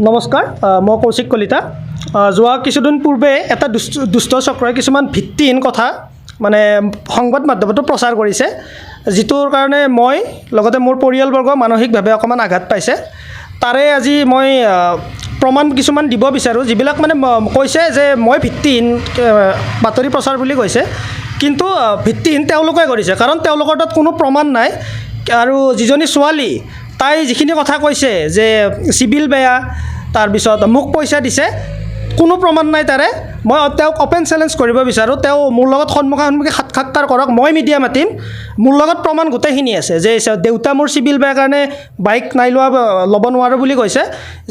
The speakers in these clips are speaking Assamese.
নমস্কাৰ, মই কৌশিক কলিতা। যোৱা কিছুদিন পূৰ্বে এটা দুষ্ট চক্ৰই কিছুমান ভিত্তিহীন কথা মানে সংবাদ মাধ্যমতো প্ৰচাৰ কৰিছে, যিটোৰ কাৰণে মই লগতে মোৰ পৰিয়ালবৰ্গ মানসিকভাৱে অকণমান আঘাত পাইছে। তাৰে আজি মই প্ৰমাণ কিছুমান দিব বিচাৰোঁ, যিবিলাক মানে কৈছে যে মই ভিত্তিহীন বাতৰি প্ৰচাৰ বুলি কৈছে, কিন্তু ভিত্তিহীন তেওঁলোকে কৰিছে, কাৰণ তেওঁলোকৰ তাত কোনো প্ৰমাণ নাই। আৰু যিজনী ছোৱালী তাই যিখিনি কথা কৈছে যে চিভিল বেয়া, তাৰপিছত মোক পইচা দিছে, কোনো প্ৰমাণ নাই তাৰে। মই তেওঁক অপেন চেলেঞ্জ কৰিব বিচাৰোঁ, তেওঁ মোৰ লগত সন্মুখাসন্মুখী সাক্ষাৎকাৰ কৰক, মই মিডিয়া মাতিম। মোৰ লগত প্ৰমাণ গোটেইখিনি আছে যে দেউতা মোৰ চিভিল বেয়া কাৰণে বাইক ল'ব নোৱাৰোঁ বুলি কৈছে।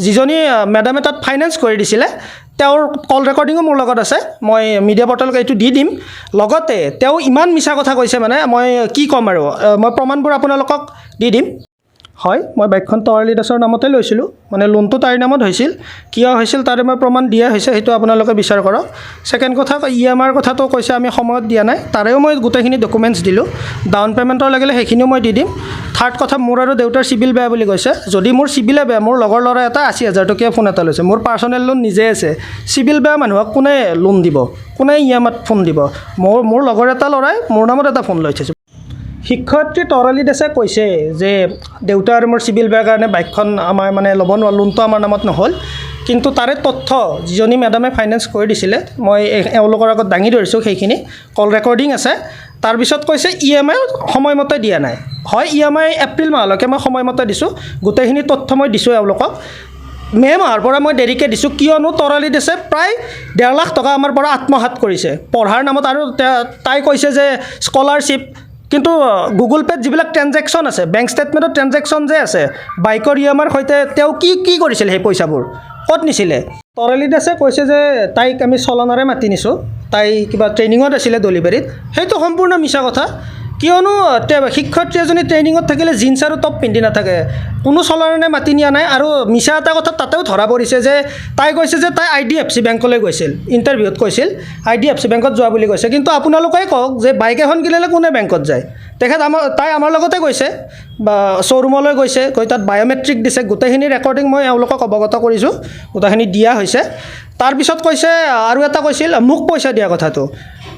যিজনী মেডামে তাত ফাইনেন্স কৰি দিছিলে, তেওঁৰ কল ৰেকৰ্ডিঙো মোৰ লগত আছে, মই মিডিয়া পৰ্টেলক এইটো দি দিম। লগতে তেওঁ ইমান মিছা কথা কৈছে, মানে মই কি ক'ম আৰু, মই প্ৰমাণবোৰ আপোনালোকক দি দিম। হয়, মই বাইকখন তৰালী দাসৰ নামতে লৈছিলোঁ, মানে লোনটো তাইৰ নামত হৈছিল। কিয় হৈছিল তাৰে মই প্ৰমাণ দিয়া হৈছে, সেইটো আপোনালোকে বিচাৰ কৰক। ছেকেণ্ড কথা, EMIৰ কথাটো কৈছে আমি সময়ত দিয়া নাই, তাৰেও মই গোটেইখিনি ডকুমেণ্টছ দিলোঁ। ডাউন পে'মেণ্টৰ লাগিলে সেইখিনিও মই দি দিম। থাৰ্ড কথা, মোৰ আৰু দেউতাৰ চিভিল বেয়া বুলি কৈছে। যদি মোৰ চিভিলে বেয়া, মোৰ লগৰ ল'ৰা এটা 80,000 টকীয়া ফোন এটা লৈছে, মোৰ পাৰ্চনেল লোন নিজে আছে। চিভিল বেয়া মানুহক কোনে লোন দিব, কোনে EMIত ফোন দিব? মোৰ লগৰ এটা ল'ৰাই মোৰ নামত এটা ফোন লৈ থৈছে। শিক্ষয়িত্ৰী তৰালী দাসে কৈছে যে দেউতা আৰু মোৰ চিভিল বেয়াৰ কাৰণে বাইকখন আমাৰ মানে ল'ব নোৱাৰোঁ, লোনটো আমাৰ নামত নহ'ল। কিন্তু তাৰে তথ্য যিজনী মেডামে ফাইনেন্স কৰি দিছিলে, মই এওঁলোকৰ আগত দাঙি ধৰিছোঁ, সেইখিনি কল ৰেকৰ্ডিং আছে। তাৰপিছত কৈছে EMI সময়মতে দিয়া নাই। হয়, EMI এপ্ৰিল মাহলৈকে মই সময়মতে দিছোঁ, গোটেইখিনি তথ্য মই দিছোঁ এওঁলোকক। মে' মাহৰ পৰা মই দেৰিকৈ দিছোঁ, কিয়নো তৰালী দাসে প্ৰায় 1.5 লাখ টকা আমাৰ পৰা আত্মসাৎ কৰিছে পঢ়াৰ নামত। আৰু তাই কৈছে যে স্কলাৰশ্বিপ, কিন্তু গুগল পে'ত যিবিলাক ট্ৰেনজেকশ্যন আছে, বেংক ষ্টেটমেণ্টৰ ট্ৰেনজেকশ্যন যে আছে বাইকৰ EMIৰ সৈতে, তেওঁ কি কৰিছিল সেই পইচাবোৰ, ক'ত নিছিলে? তৰালী দাসে কৈছে যে তাইক আমি চলনাৰে মাতি নিছোঁ, তাই কিবা ট্ৰেইনিঙত আছিলে ডেলিভাৰীত। সেইটো সম্পূৰ্ণ মিছা কথা, কিয়নো শিক্ষয়িত্ৰী এজনী ট্ৰেইনিঙত থাকিলে জিন্স আৰু টপ পিন্ধি নাথাকে। কোনো চলনাৰে মাতি নিয়া নাই। আৰু মিছা এটা কথা তাতেও ধৰা পৰিছে যে তাই কৈছে যে তাই IDFC বেংকলৈ গৈছিল, ইণ্টাৰভিউত কৈছিল IDFC বেংকত যোৱা বুলি কৈছে। কিন্তু আপোনালোকেই কওক যে বাইক এখন কিনিলে কোনে বেংকত যায়? তাই আমাৰ লগতে গৈছে, বা শ্ব'ৰুমলৈ গৈছে, গৈ তাত বায়'মেট্ৰিক দিছে। গোটেইখিনি ৰেকৰ্ডিং মই এওঁলোকক অৱগত কৰিছোঁ, গোটেইখিনি দিয়া হৈছে। তাৰপিছত কৈছে আৰু এটা কৈছিল মোক পইচা দিয়া কথাটো।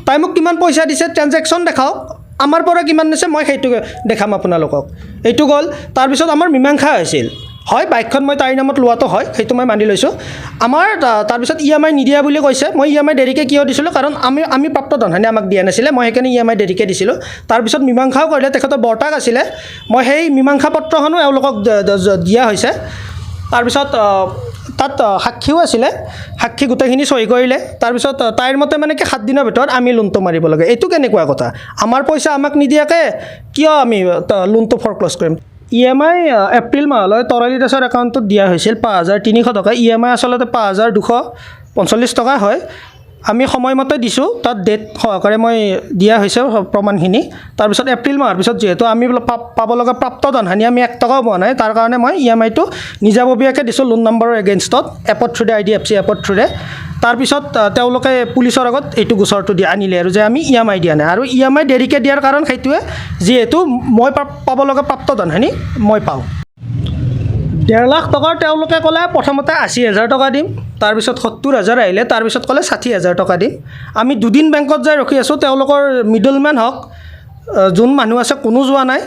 তাই মোক কিমান পইচা দিছে ট্ৰেনজেকশ্যন দেখাওক, আমাৰ পৰা কিমান দিছে মই সেইটো দেখাম আপোনালোকক। এইটো গ'ল। তাৰপিছত আমাৰ মীমাংসা হৈছিল। হয়, বাইকখন মই তাইৰ নামত লোৱাটো হয়, সেইটো মই মানি লৈছোঁ। আমাৰ তাৰপিছত EMI নিদিয়া বুলি কৈছে। মই EMI দেৰিকৈ কিয় দিছিলোঁ, কাৰণ আমি প্ৰাপ্ত ধনহানি আমাক দিয়া নাছিলে, মই সেইকাৰণে EMI দেৰিকৈ দিছিলোঁ। তাৰপিছত মীমাংসাও কৰিলে, তেখেতৰ বৰ্তাক আছিলে, মই সেই মীমাংসা পত্ৰখনো এওঁলোকক দিয়া হৈছে। তাৰপিছত তাত সাক্ষীও আছিলে, সাক্ষী গোটেইখিনি চহী কৰিলে। তাৰপিছত তাইৰ মতে মানে কি 7 দিনৰ ভিতৰত আমি লোনটো মাৰিব লাগে। এইটো কেনেকুৱা কথা? আমাৰ পইচা আমাক নিদিয়াকৈ কিয় আমি লোনটো ফৰক্ল'জ কৰিম? EMI এপ্ৰিল মাহলৈ তৰালী দাসৰ একাউণ্টত দিয়া হৈছিল 5,300 টকা। EMI আচলতে 5,245 টকা হয়। আমি সময়মতে দিছোঁ, তাত ডেট সহকাৰে মই দিয়া হৈছে প্ৰমাণখিনি। তাৰপিছত এপ্ৰিল মাহৰ পিছত যিহেতু আমি পাব লগা প্ৰাপ্ত ধনহানি আমি 1 টকাও পোৱা নাই, তাৰ কাৰণে মই EMIটো নিজাববীয়াকৈ দিছোঁ লোন নম্বৰৰ এগেইনষ্টত, এপৰ থ্ৰুৰে, IDFC এপৰ থ্ৰুৰে। তাৰপিছত তেওঁলোকে পুলিচৰ আগত এইটো গোচৰটো আনিলে আৰু যে আমি EMI দিয়া নাই। আৰু EMI দেৰিকৈ দিয়াৰ কাৰণ সেইটোৱে, যিহেতু মই পাব লগা প্ৰাপ্ত ধনহানি মই পাওঁ। 1.5 লাখ টকাৰ তেওঁলোকে ক'লে প্ৰথমতে 80,000 টকা দিম, তাৰপিছত 70,000 আহিলে, তাৰপিছত ক'লে 60,000 টকা দিম। আমি 2 দিন বেংকত যাই ৰখি আছোঁ, তেওঁলোকৰ মিডলমেন হওক, যোন মানুহ আছে কোনো যোৱা নাই।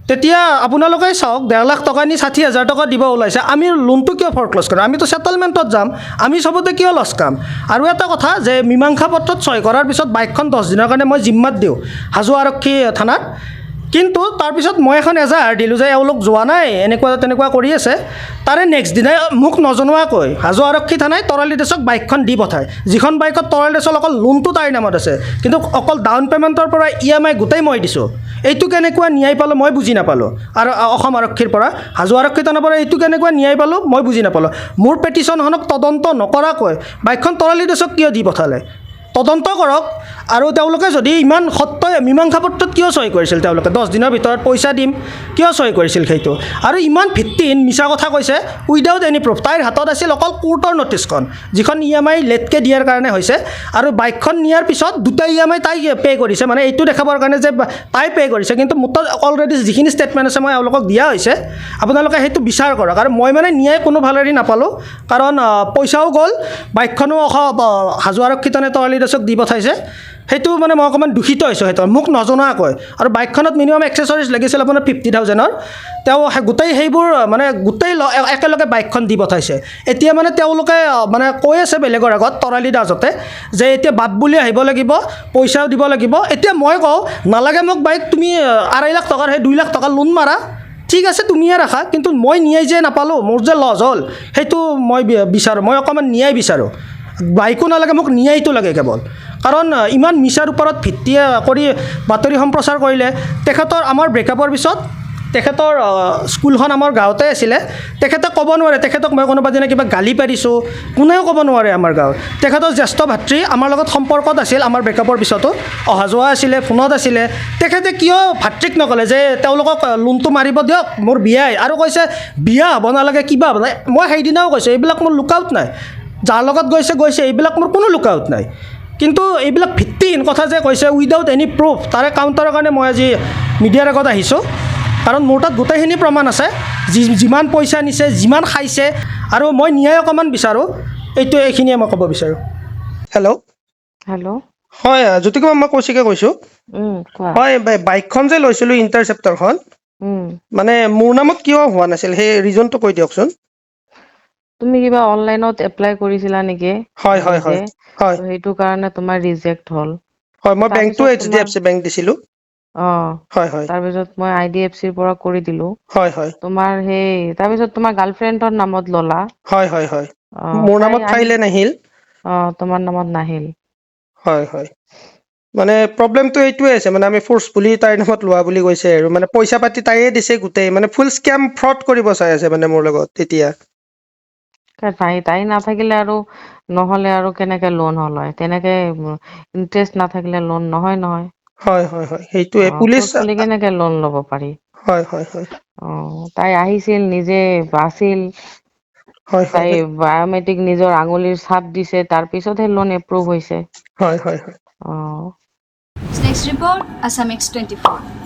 তেতিয়া আপোনালোকেই চাওক, 1.5 লাখ টকা নি 60,000 টকা দিব ওলাইছে, আমি লোনটো কিয় ফৰক্ল'জ কৰিম? আমিতো ছেটেলমেণ্টত যাম, আমি চবতে কিয় লছ কাম? আৰু এটা কথা যে মীমাংসা পত্ৰত চহী কৰাৰ পিছত বাইকখন 10 দিনৰ কাৰণে মই জিম্মাত দিওঁ হাজো আৰক্ষী থানাত। কিন্তু তাৰপিছত মই এখন এজাহাৰ দিলোঁ যে এওঁলোক যোৱা নাই, এনেকুৱা তেনেকুৱা কৰি আছে। তাৰে নেক্সট দিনাই মোক নজনোৱাকৈ হাজো আৰক্ষী থানাই তৰালী দাসক বাইকখন দি পঠায়, যিখন বাইকত তৰালী দাসৰ অকল লোনটো তাইৰ নামত আছে, কিন্তু অকল ডাউন পে'মেণ্টৰ পৰা EMI গোটেই মই দিছোঁ। এইটো কেনেকুৱা ন্যায় পালোঁ মই বুজি নাপালোঁ। আৰু অসম আৰক্ষীৰ পৰা, হাজো আৰক্ষী থানাৰ পৰা এইটো কেনেকুৱা ন্যায় পালোঁ মই বুজি নাপালোঁ। মোৰ পেটিশ্যনখনক তদন্ত নকৰাকৈ বাইকখন তৰালী দাসক কিয় দি পঠালে? তদন্ত কৰক। আৰু তেওঁলোকে যদি ইমান সত্য মীমাংসা পত্ৰত কিয় চহী কৰিছিল তেওঁলোকে 10 দিনৰ ভিতৰত পইচা দিম কিয় চহী কৰিছিল সেইটো আৰু ইমান ভিত্তিহীন মিছা কথা কৈছে উইদাউট এনি প্ৰুফ তাইৰ হাতত আছিল অকল কোৰ্টৰ নটিছখন যিখন EMI লেটকৈ দিয়াৰ কাৰণে হৈছে আৰু বাইকখন নিয়াৰ পিছত দুটা EMI তাই পে' কৰিছে মানে এইটো দেখাবৰ কাৰণে যে তাই পে' কৰিছে কিন্তু মোৰ তাত অলৰেডি যিখিনি ষ্টেটমেণ্ট আছে মই এওঁলোকক দিয়া হৈছে আপোনালোকে সেইটো বিচাৰ কৰক আৰু মই মানে নিয়াই কোনো ভালেৰি নাপালোঁ কাৰণ পইচাও গ'ল বাইকখনো হাজো আৰক্ষী থানাই তৰালি দাসক দি পঠাইছে সেইটো মানে মই অকণমান দূষিত হৈছোঁ সেইটো মোক নজনোৱাকৈ আৰু বাইকখনত মিনিমাম এক্সেচৰিজ লাগিছিল আপোনাৰ 50,000-ৰ তেওঁ গোটেই সেইবোৰ মানে গোটেই একেলগে বাইকখন দি পঠাইছে এতিয়া মানে তেওঁলোকে মানে কৈ আছে বেলেগৰ আগত তৰালি দাসতে যে এতিয়া বাদ বুলি আহিব লাগিব পইচাও দিব লাগিব এতিয়া মই কওঁ নালাগে মোক বাইক তুমি 2.5 লাখ টকাৰ সেই 2 লাখ টকা লোন মাৰা ঠিক আছে তুমিয়ে ৰাখা কিন্তু মই নিয়াই যে নাপালোঁ মোৰ যে লছ হ'ল সেইটো মই বিচাৰোঁ মই অকণমান নিয়াই বিচাৰোঁ বাইকো নালাগে মোক নিয়াইটো লাগে কেৱল কাৰণ ইমান মিছাৰ ওপৰত ভিত্তি কৰি বাতৰি সম্প্ৰচাৰ কৰিলে তেখেতৰ আমাৰ ব্ৰেকআপৰ পিছত তেখেতৰ স্কুলখন আমাৰ গাঁৱতে আছিলে তেখেতে ক'ব নোৱাৰে তেখেতক মই কোনোবা দিনা কিবা গালি পাৰিছোঁ কোনেও ক'ব নোৱাৰে আমাৰ গাঁৱত তেখেতৰ জ্যেষ্ঠ ভাতৃ আমাৰ লগত সম্পৰ্কত আছিল আমাৰ ব্ৰেকআপৰ পিছতো অহা যোৱা আছিলে ফোনত আছিলে তেখেতে কিয় ভাতৃক নক'লে যে তেওঁলোকক লোনটো মাৰিব দিয়ক মোৰ বিয়াই আৰু কৈছে বিয়া হ'ব নালাগে কিবা হ'ব নাই মই সেইদিনাও কৈছোঁ এইবিলাক মোৰ লুকআউট নাই যাৰ লগত গৈছে এইবিলাক মোৰ কোনো লুকআউট নাই কিন্তু এইবিলাক ভিত্তিহীন কথা যে কৈছে উইদাউট এনি প্ৰুফ তাৰে কাউণ্টাৰৰ কাৰণে মই আজি মিডিয়াৰ আগত আহিছোঁ কাৰণ মোৰ তাত গোটেইখিনি প্ৰমাণ আছে যিমান পইচা নিছে যিমান খাইছে আৰু মই ন্যায় অকণমান বিচাৰোঁ এইখিনিয়ে মই ক'ব বিচাৰোঁ হেল্ল' হয় জ্যোতিকুমাৰ মই কৌশিকে কৈছোঁ হয় বাইকখন যে লৈছিলোঁ ইণ্টাৰচেপ্টৰখন মানে মোৰ নামত কিয় হোৱা নাছিল সেই ৰিজনটো কৈ দিয়কচোন তুমি কিবা অনলাইনত এপ্লাই কৰিছিলা নেকি হয় হয় হয় হয় সেইটো কাৰণে তোমাৰ ৰিজেক্ট হ'ল হয় মই বেংকটো HDFC বেংক দিছিলোঁ হয় হয় তাৰপিছত মই IDFCৰ পৰা কৰি দিলোঁ হয় হয় তোমাৰ সেই তাৰপিছত তোমাৰ গাৰ্লফ্ৰেণ্ডৰ নামত ল'লা হয় হয় হয় মোৰ নামত ফাইলে নাহিল তোমাৰ নামত নাহিল হয় হয় মানে প্ৰব্লেমটো এইটোৱে আছে মানে আমি ফ'ৰ্চফুলি তাইৰ নামত লোৱা বুলি কৈছে আৰু মানে পইচা পাতি তাইয়ে দিছে গোটেই মানে ফুল স্কেম ফ্ৰড কৰিব চাই আছে মানে মোৰ লগত এতিয়া তাই নাথাকিলে আৰু নহ'লে আৰু কেনেকে লোন হ'ল হয় তেনেকে ইন্টাৰেষ্ট নাথাকিলে লোন নহয় হয় হয় হয় সেইটোৱে পুলিচ কেনেকে লোন ল'ব পাৰি হয় হয় হয় তাই আহিছিল নিজে বাছিল হয় তাই বায়োমেট্ৰিক নিজৰ আঙুলিৰ ছাপ দিছে তাৰ পিছতহে লোন এপ্ৰুভ হৈছে হয় হয় হয় অ Next report, Assamix 24.